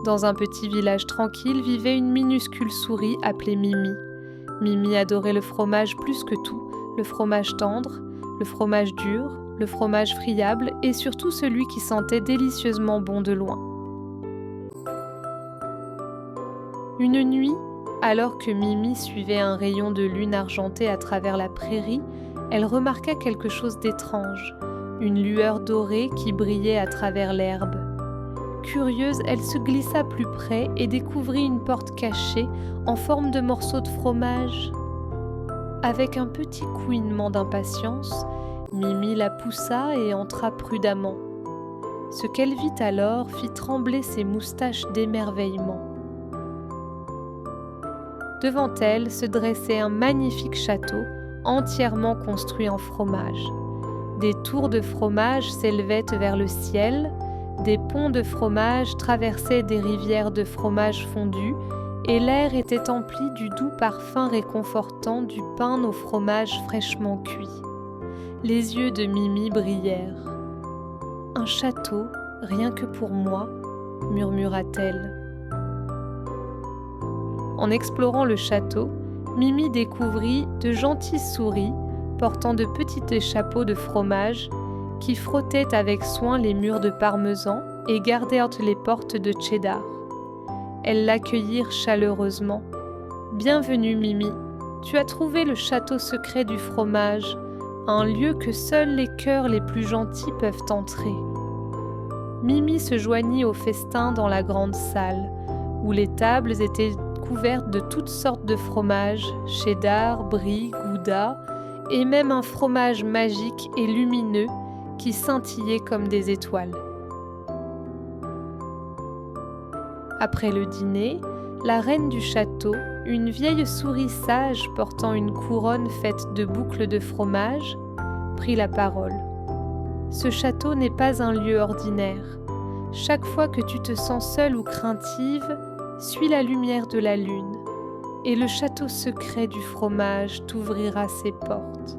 Dans un petit village tranquille vivait une minuscule souris appelée Mimi. Mimi adorait le fromage plus que tout, le fromage tendre, le fromage dur, le fromage friable et surtout celui qui sentait délicieusement bon de loin. Une nuit, alors que Mimi suivait un rayon de lune argentée à travers la prairie, elle remarqua quelque chose d'étrange, une lueur dorée qui brillait à travers l'herbe. Curieuse, elle se glissa plus près et découvrit une porte cachée en forme de morceau de fromage. Avec un petit couinement d'impatience, Mimi la poussa et entra prudemment. Ce qu'elle vit alors fit trembler ses moustaches d'émerveillement. Devant elle se dressait un magnifique château entièrement construit en fromage. Des tours de fromage s'élevaient vers le ciel, des ponts de fromage traversaient des rivières de fromage fondu et l'air était empli du doux parfum réconfortant du pain au fromage fraîchement cuit. Les yeux de Mimi brillèrent. « Un château, rien que pour moi » murmura-t-elle. En explorant le château, Mimi découvrit de gentilles souris portant de petits chapeaux de fromage qui frottaient avec soin les murs de parmesan et gardèrent les portes de cheddar. Elles l'accueillirent chaleureusement. « Bienvenue Mimi, tu as trouvé le château secret du fromage, un lieu que seuls les cœurs les plus gentils peuvent entrer. » Mimi se joignit au festin dans la grande salle, où les tables étaient couvertes de toutes sortes de fromages, cheddar, brie, gouda, et même un fromage magique et lumineux qui scintillait comme des étoiles. Après le dîner, la reine du château, une vieille souris sage portant une couronne faite de boucles de fromage, prit la parole. « Ce château n'est pas un lieu ordinaire. Chaque fois que tu te sens seule ou craintive, suis la lumière de la lune, et le château secret du fromage t'ouvrira ses portes. »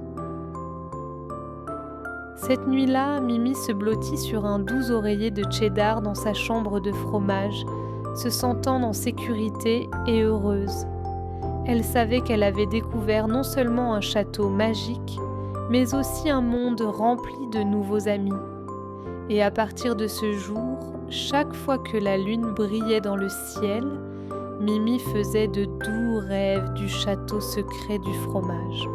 Cette nuit-là, Mimi se blottit sur un doux oreiller de cheddar dans sa chambre de fromage, se sentant en sécurité et heureuse. Elle savait qu'elle avait découvert non seulement un château magique, mais aussi un monde rempli de nouveaux amis. Et à partir de ce jour, chaque fois que la lune brillait dans le ciel, Mimi faisait de doux rêves du château secret du fromage.